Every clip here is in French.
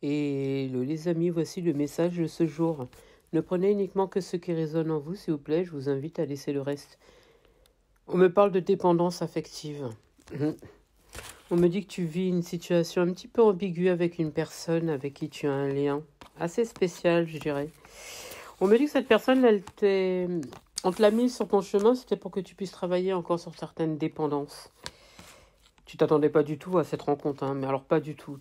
Les amis, voici le message de ce jour. Ne prenez uniquement que ce qui résonne en vous, s'il vous plaît. Je vous invite à laisser le reste. On me parle de dépendance affective. On me dit que tu vis une situation un petit peu ambiguë avec une personne avec qui tu as un lien assez spécial, je dirais. On me dit que cette personne, on te l'a mise sur ton chemin, c'était pour que tu puisses travailler encore sur certaines dépendances. Tu t'attendais pas du tout à cette rencontre, hein, mais alors pas du tout.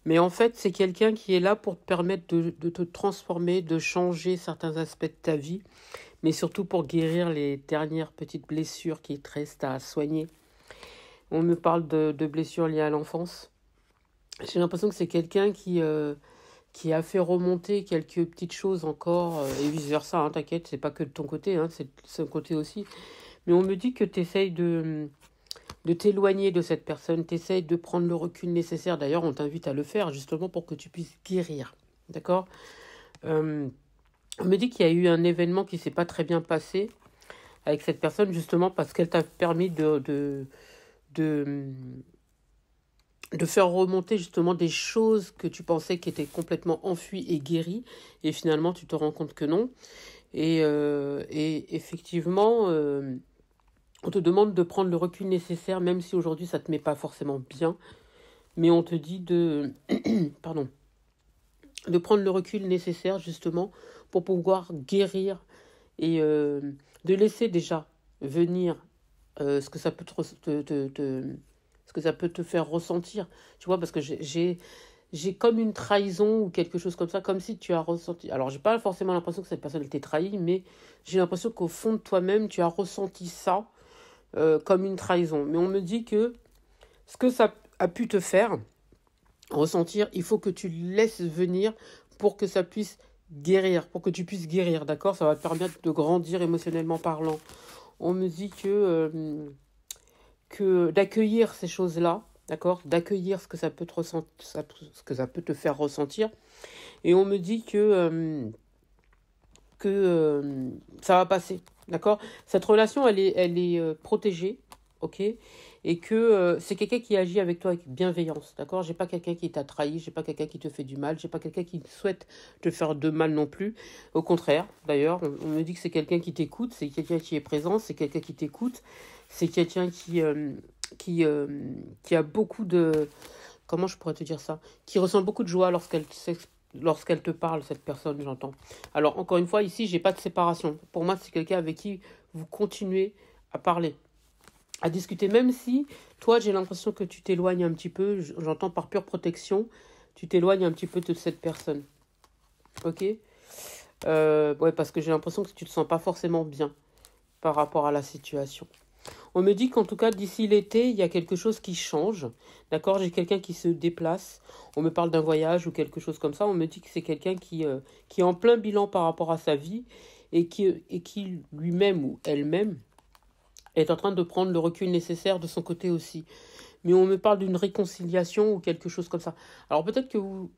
Mais en fait, c'est quelqu'un qui est là pour te permettre de te transformer, de changer certains aspects de ta vie, mais surtout pour guérir les dernières petites blessures qui te restent à soigner. On me parle de blessures liées à l'enfance. J'ai l'impression que c'est quelqu'un qui a fait remonter quelques petites choses encore, et vice-versa, hein, t'inquiète, c'est pas que de ton côté, hein, c'est de son côté aussi. Mais on me dit que tu essayes de t'éloigner de cette personne, tu essayes de prendre le recul nécessaire. D'ailleurs, on t'invite à le faire justement pour que tu puisses guérir. D'accord ? On me dit qu'il y a eu un événement qui ne s'est pas très bien passé avec cette personne, justement parce qu'elle t'a permis de faire remonter justement des choses que tu pensais qui étaient complètement enfuies et guéries. Et finalement, tu te rends compte que non. Et effectivement... on te demande de prendre le recul nécessaire, même si aujourd'hui ça ne te met pas forcément bien. Mais on te dit de prendre le recul nécessaire justement pour pouvoir guérir et de laisser déjà venir ce que ça peut ce que ça peut te faire ressentir. Tu vois, parce que j'ai comme une trahison ou quelque chose comme ça, comme si tu as ressenti... Alors, j'ai pas forcément l'impression que cette personne t'ait trahi, mais j'ai l'impression qu'au fond de toi-même, tu as ressenti ça comme une trahison. Mais on me dit que ce que ça a pu te faire ressentir, il faut que tu laisses venir pour que ça puisse guérir, pour que tu puisses guérir, d'accord ? Ça va te permettre de grandir émotionnellement parlant. On me dit que d'accueillir ces choses-là, d'accord ? D'accueillir ce que ça peut te ce que ça peut te faire ressentir. Et on me dit que ça va passer, d'accord ? Cette relation, elle est protégée, ok ? Et que c'est quelqu'un qui agit avec toi avec bienveillance, d'accord ? J'ai pas quelqu'un qui t'a trahi, j'ai pas quelqu'un qui te fait du mal, j'ai pas quelqu'un qui souhaite te faire de mal non plus. Au contraire, d'ailleurs, on me dit que c'est quelqu'un qui t'écoute, c'est quelqu'un qui est présent, c'est quelqu'un qui t'écoute, c'est quelqu'un qui a beaucoup de... Comment je pourrais te dire ça ? Qui ressent beaucoup de joie lorsqu'elle te parle, cette personne, j'entends. Alors, encore une fois, ici, j'ai pas de séparation. Pour moi, c'est quelqu'un avec qui vous continuez à parler, à discuter. Même si, toi, j'ai l'impression que tu t'éloignes un petit peu, j'entends par pure protection, tu t'éloignes un petit peu de cette personne. Ok ? Ouais, parce que j'ai l'impression que tu te sens pas forcément bien par rapport à la situation. On me dit qu'en tout cas, d'ici l'été, il y a quelque chose qui change. D'accord ? J'ai quelqu'un qui se déplace. On me parle d'un voyage ou quelque chose comme ça. On me dit que c'est quelqu'un qui est en plein bilan par rapport à sa vie et qui lui-même ou elle-même est en train de prendre le recul nécessaire de son côté aussi. Mais on me parle d'une réconciliation ou quelque chose comme ça. Alors peut-être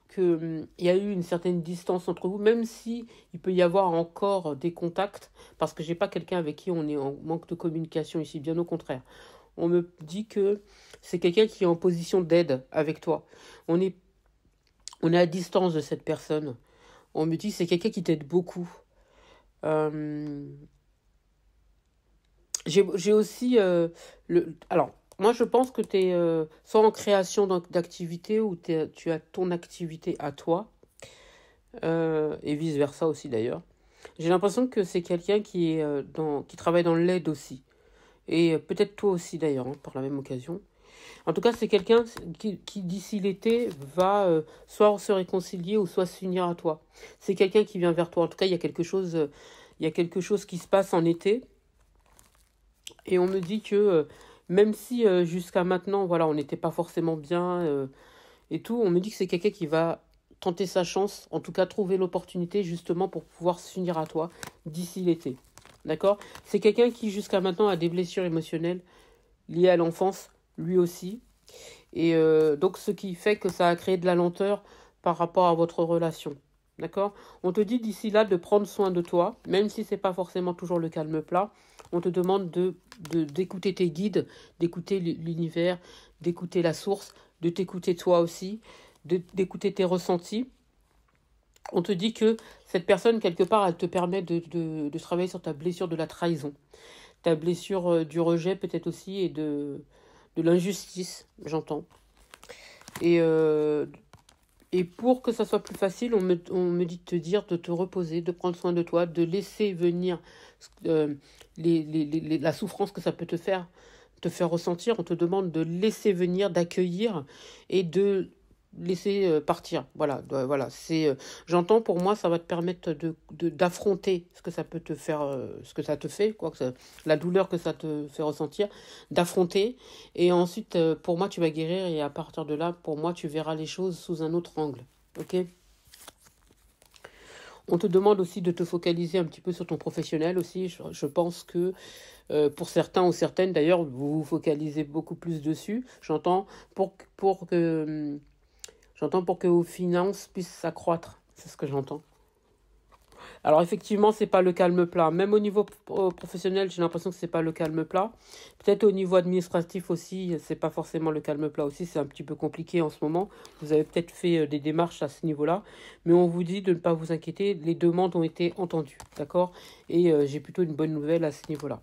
que y a eu une certaine distance entre vous, même si il peut y avoir encore des contacts, parce que j'ai pas quelqu'un avec qui on est en manque de communication ici, bien au contraire. On me dit que c'est quelqu'un qui est en position d'aide avec toi. On est à distance de cette personne. On me dit que c'est quelqu'un qui t'aide beaucoup. J'ai aussi alors moi je pense que tu es soit en création d'activité ou tu as ton activité à toi et vice versa aussi d'ailleurs. J'ai l'impression que c'est quelqu'un qui est qui travaille dans l'aide aussi et peut-être toi aussi d'ailleurs, hein, par la même occasion. En tout cas, c'est quelqu'un qui d'ici l'été va soit se réconcilier ou soit s'unir à toi. C'est quelqu'un qui vient vers toi. En tout cas, il y a quelque chose qui se passe en été. Et on me dit que même si jusqu'à maintenant, voilà, on n'était pas forcément bien et tout, on me dit que c'est quelqu'un qui va tenter sa chance, en tout cas trouver l'opportunité justement pour pouvoir s'unir à toi d'ici l'été. D'accord ? C'est quelqu'un qui jusqu'à maintenant a des blessures émotionnelles liées à l'enfance, lui aussi. Et donc ce qui fait que ça a créé de la lenteur par rapport à votre relation. D'accord ? On te dit d'ici là de prendre soin de toi, même si c'est pas forcément toujours le calme plat. On te demande d'écouter tes guides, d'écouter l'univers, d'écouter la source, de t'écouter toi aussi, d'écouter tes ressentis. On te dit que cette personne, quelque part, elle te permet de travailler sur ta blessure de la trahison. Ta blessure du rejet peut-être aussi et de l'injustice, j'entends. Et, et pour que ça soit plus facile, on me dit de te dire de te reposer, de prendre soin de toi, de laisser venir la souffrance que ça peut te faire ressentir. On te demande de laisser venir, d'accueillir et de laisser partir. Voilà, voilà. J'entends, pour moi, ça va te permettre d'affronter ce que ça peut te faire, ce que ça te fait, la douleur que ça te fait ressentir, d'affronter. Et ensuite, pour moi, tu vas guérir et à partir de là, pour moi, tu verras les choses sous un autre angle. Ok ? On te demande aussi de te focaliser un petit peu sur ton professionnel aussi. Je pense que pour certains ou certaines, d'ailleurs, vous vous focalisez beaucoup plus dessus. J'entends pour que vos finances puissent s'accroître. C'est ce que j'entends. Alors effectivement, c'est pas le calme plat. Même au niveau professionnel, j'ai l'impression que c'est pas le calme plat. Peut-être au niveau administratif aussi, c'est pas forcément le calme plat aussi. C'est un petit peu compliqué en ce moment. Vous avez peut-être fait des démarches à ce niveau-là. Mais on vous dit de ne pas vous inquiéter. Les demandes ont été entendues. D'accord ? Et j'ai plutôt une bonne nouvelle à ce niveau-là.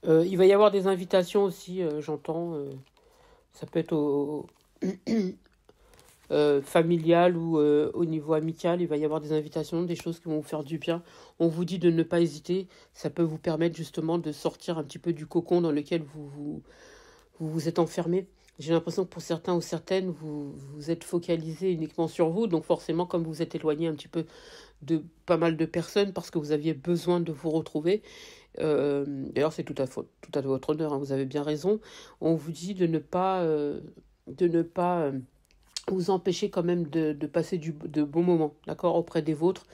Il va y avoir des invitations aussi, j'entends. Ça peut être familial ou au niveau amical, il va y avoir des invitations, des choses qui vont vous faire du bien. On vous dit de ne pas hésiter, ça peut vous permettre justement de sortir un petit peu du cocon dans lequel vous êtes enfermé. J'ai l'impression que pour certains ou certaines, vous êtes focalisé uniquement sur vous, donc forcément comme vous êtes éloigné un petit peu de pas mal de personnes parce que vous aviez besoin de vous retrouver. D'ailleurs c'est tout à votre honneur, hein, vous avez bien raison. On vous dit de ne pas vous empêcher quand même de passer de bons moments, d'accord, auprès des vôtres,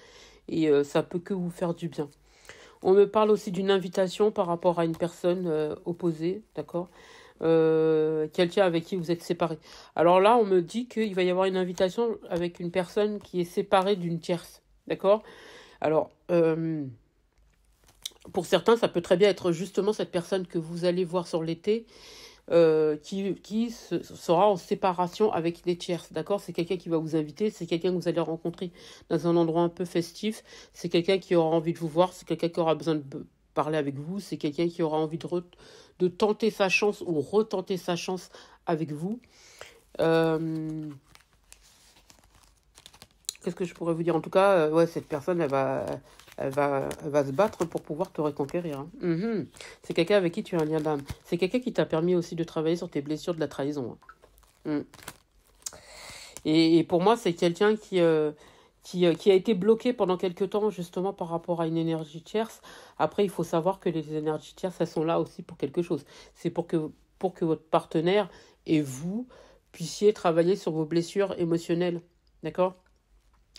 et ça peut que vous faire du bien. On me parle aussi d'une invitation par rapport à une personne opposée, d'accord, quelqu'un avec qui vous êtes séparés. Alors là, on me dit qu'il va y avoir une invitation avec une personne qui est séparée d'une tierce, d'accord. Alors, pour certains, ça peut très bien être justement cette personne que vous allez voir sur l'été, qui sera en séparation avec les tierces, d'accord. C'est quelqu'un qui va vous inviter, c'est quelqu'un que vous allez rencontrer dans un endroit un peu festif, c'est quelqu'un qui aura envie de vous voir, c'est quelqu'un qui aura besoin de parler avec vous, c'est quelqu'un qui aura envie de tenter sa chance ou retenter sa chance avec vous. Qu'est-ce que je pourrais vous dire? En tout cas, ouais, cette personne, elle va se battre pour pouvoir te reconquérir. Hein. C'est quelqu'un avec qui tu as un lien d'âme. C'est quelqu'un qui t'a permis aussi de travailler sur tes blessures de la trahison. Hein. Et pour moi, c'est quelqu'un qui a été bloqué pendant quelque temps, justement, par rapport à une énergie tierce. Après, il faut savoir que les énergies tierces, elles sont là aussi pour quelque chose. C'est pour que votre partenaire et vous puissiez travailler sur vos blessures émotionnelles. D'accord ?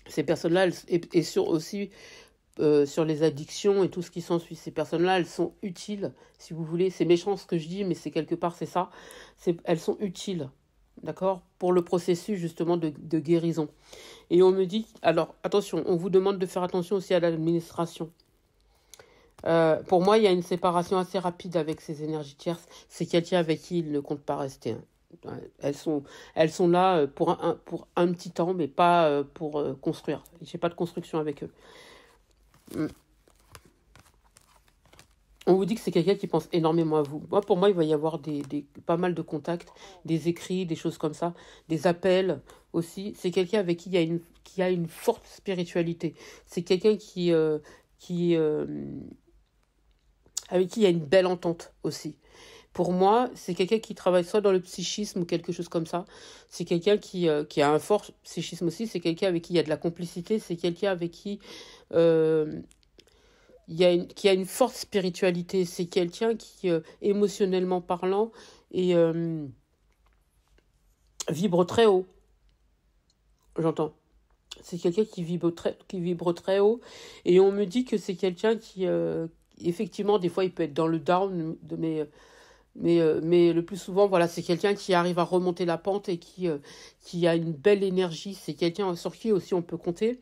Ces personnes-là, et aussi sur les addictions et tout ce qui s'ensuit. Ces personnes-là, elles sont utiles, si vous voulez. C'est méchant ce que je dis, mais c'est quelque part, c'est ça. Elles sont utiles, d'accord, pour le processus justement de guérison. Et on me dit, alors attention, on vous demande de faire attention aussi à l'administration. Pour moi, il y a une séparation assez rapide avec ces énergies tierces. C'est quelqu'un avec qui il ne compte pas rester. Hein. Elles sont là pour un petit temps, mais pas pour construire. J'ai pas de construction avec eux. On vous dit que c'est quelqu'un qui pense énormément à vous. Pour moi, il va y avoir pas mal de contacts, des écrits, des choses comme ça, des appels aussi. C'est quelqu'un avec qui qui a une forte spiritualité. C'est quelqu'un avec qui il y a une belle entente aussi. Pour moi, c'est quelqu'un qui travaille soit dans le psychisme ou quelque chose comme ça. C'est quelqu'un qui a un fort psychisme aussi. C'est quelqu'un avec qui il y a de la complicité. C'est quelqu'un avec qui qui a une forte spiritualité. C'est quelqu'un qui, émotionnellement parlant, vibre très haut. J'entends. C'est quelqu'un qui vibre très haut. Et on me dit que c'est quelqu'un qui, effectivement, des fois, il peut être dans le down, mais le plus souvent, voilà, c'est quelqu'un qui arrive à remonter la pente et qui a une belle énergie. C'est quelqu'un sur qui aussi on peut compter.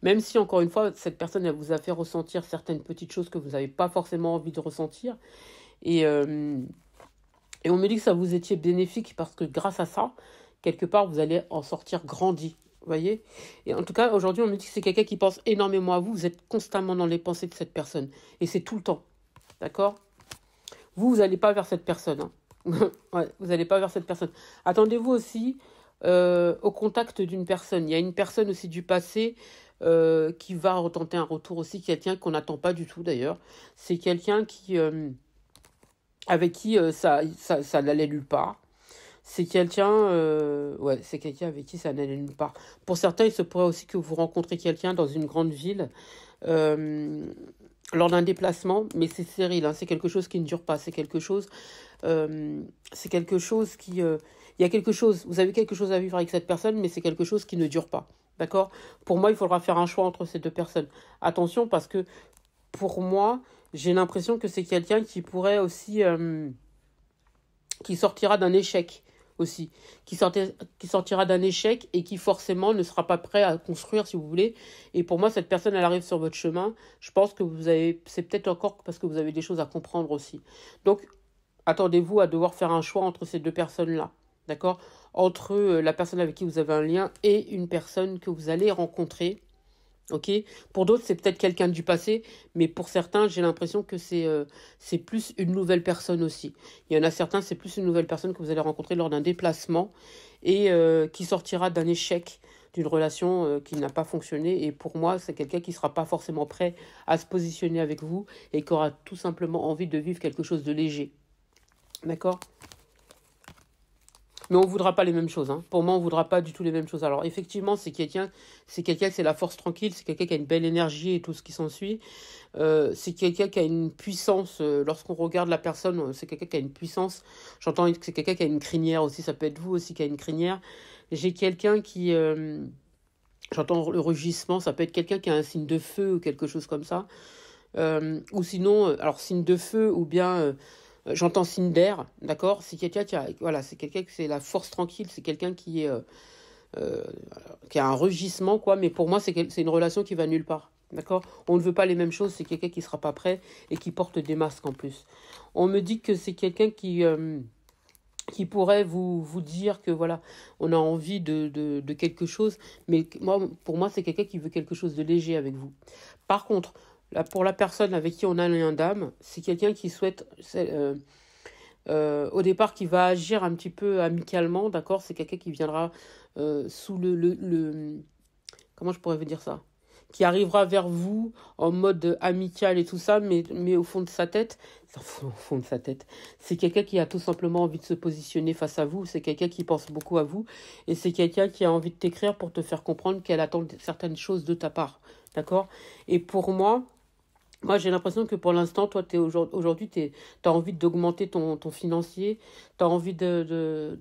Même si, encore une fois, cette personne, elle vous a fait ressentir certaines petites choses que vous n'avez pas forcément envie de ressentir. Et on me dit que ça vous étiez bénéfique parce que grâce à ça, quelque part, vous allez en sortir grandi. Vous voyez? Et en tout cas, aujourd'hui, on me dit que c'est quelqu'un qui pense énormément à vous. Vous êtes constamment dans les pensées de cette personne. Et c'est tout le temps. D'accord? Vous n'allez pas vers cette personne. Hein. Ouais, vous n'allez pas vers cette personne. Attendez-vous aussi au contact d'une personne. Il y a une personne aussi du passé qui va retenter un retour aussi. Quelqu'un qu'on n'attend pas du tout d'ailleurs. C'est quelqu'un qui, avec qui ça n'allait nulle part. C'est quelqu'un c'est quelqu'un avec qui ça n'allait nulle part. Pour certains, il se pourrait aussi que vous rencontrez quelqu'un dans une grande ville lors d'un déplacement, mais c'est stérile, hein, c'est quelque chose qui ne dure pas, c'est quelque chose qui... il y a quelque chose, vous avez quelque chose à vivre avec cette personne, mais c'est quelque chose qui ne dure pas, d'accord? Pour moi, il faudra faire un choix entre ces deux personnes. Attention, parce que pour moi, j'ai l'impression que c'est quelqu'un qui pourrait aussi... qui sortira d'un échec aussi, qui sortira d'un échec et qui forcément ne sera pas prêt à construire, si vous voulez. Et pour moi, cette personne, elle arrive sur votre chemin. Je pense que c'est peut-être encore parce que vous avez des choses à comprendre aussi. Donc, attendez-vous à devoir faire un choix entre ces deux personnes-là, d'accord? Entre la personne avec qui vous avez un lien et une personne que vous allez rencontrer. Ok. Pour d'autres, c'est peut-être quelqu'un du passé, mais pour certains, j'ai l'impression que c'est plus une nouvelle personne aussi. Il y en a certains, c'est plus une nouvelle personne que vous allez rencontrer lors d'un déplacement et qui sortira d'un échec, d'une relation qui n'a pas fonctionné. Et pour moi, c'est quelqu'un qui ne sera pas forcément prêt à se positionner avec vous et qui aura tout simplement envie de vivre quelque chose de léger. D'accord ? Mais on ne voudra pas les mêmes choses. Hein. Pour moi, on ne voudra pas du tout les mêmes choses. Alors, effectivement, c'est la force tranquille, c'est quelqu'un qui a une belle énergie et tout ce qui s'ensuit. C'est quelqu'un qui a une puissance. Lorsqu'on regarde la personne, c'est quelqu'un qui a une puissance. J'entends que c'est quelqu'un qui a une crinière aussi. Ça peut être vous aussi qui a une crinière. J'ai quelqu'un qui... j'entends le rugissement. Ça peut être quelqu'un qui a un signe de feu ou quelque chose comme ça. Ou sinon, alors signe de feu ou bien... j'entends signe d'air, d'accord? C'est quelqu'un c'est quelqu'un qui c'est la force tranquille, c'est quelqu'un qui a un rugissement, quoi. Mais pour moi, c'est une relation qui va nulle part, d'accord? On ne veut pas les mêmes choses, c'est quelqu'un qui sera pas prêt et qui porte des masques en plus. On me dit que c'est quelqu'un qui pourrait vous dire que voilà, on a envie de quelque chose, mais pour moi, c'est quelqu'un qui veut quelque chose de léger avec vous. Par contre, là, pour la personne avec qui on a un lien d'âme, c'est quelqu'un qui souhaite, au départ, qui va agir un petit peu amicalement, d'accord? C'est quelqu'un qui viendra sous comment je pourrais vous dire ça? Qui arrivera vers vous en mode amical et tout ça, mais au fond de sa tête, c'est quelqu'un qui a tout simplement envie de se positionner face à vous, c'est quelqu'un qui pense beaucoup à vous, et c'est quelqu'un qui a envie de t'écrire pour te faire comprendre qu'elle attend certaines choses de ta part, d'accord? Et pour moi, j'ai l'impression que pour l'instant, toi, aujourd'hui, tu as envie d'augmenter ton financier, tu as envie de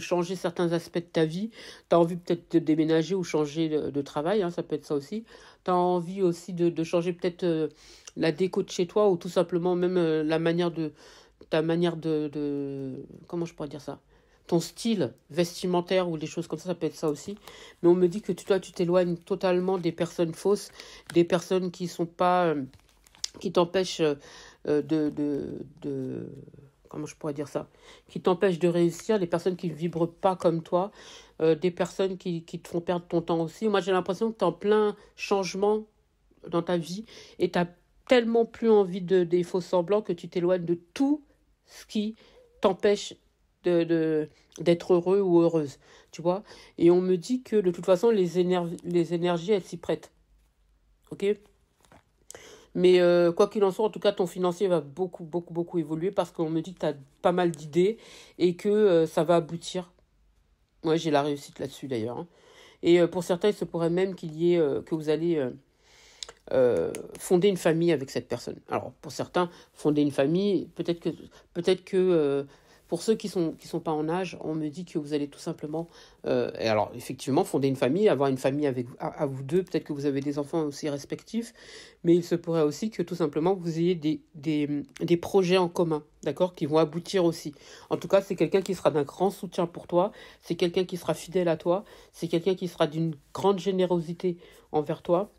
changer certains aspects de ta vie, tu as envie peut-être de déménager ou changer de travail, hein, ça peut être ça aussi. Tu as envie aussi de changer peut-être la déco de chez toi ou tout simplement même ta manière comment je pourrais dire ça? Ton style vestimentaire ou des choses comme ça peut être ça aussi. Mais on me dit que toi, tu t'éloignes totalement des personnes fausses, des personnes qui sont pas... qui t'empêchent comment je pourrais dire ça, qui t'empêchent de réussir, des personnes qui ne vibrent pas comme toi, des personnes qui te font perdre ton temps aussi. Moi, j'ai l'impression que tu es en plein changement dans ta vie et tu as tellement plus envie des faux semblants que tu t'éloignes de tout ce qui t'empêche d'être heureux ou heureuse, tu vois. Et on me dit que de toute façon, les énergies, elles s'y prêtent. Ok ? Mais quoi qu'il en soit, en tout cas, ton financier va beaucoup, beaucoup, beaucoup évoluer parce qu'on me dit que tu as pas mal d'idées et que ça va aboutir. Moi, j'ai la réussite là-dessus d'ailleurs. Hein. Et pour certains, il se pourrait même qu'il y ait que vous allez fonder une famille avec cette personne. Alors, pour certains, fonder une famille, peut-être que pour ceux qui sont pas en âge, on me dit que vous allez tout simplement, et alors effectivement, fonder une famille, avoir une famille avec à vous deux, peut-être que vous avez des enfants aussi respectifs, mais il se pourrait aussi que tout simplement vous ayez des projets en commun, d'accord, qui vont aboutir aussi. En tout cas, c'est quelqu'un qui sera d'un grand soutien pour toi, c'est quelqu'un qui sera fidèle à toi, c'est quelqu'un qui sera d'une grande générosité envers toi,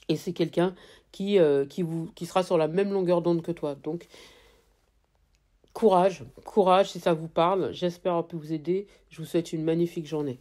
et c'est quelqu'un qui sera sur la même longueur d'onde que toi. Donc, courage, courage si ça vous parle. J'espère avoir pu vous aider. Je vous souhaite une magnifique journée.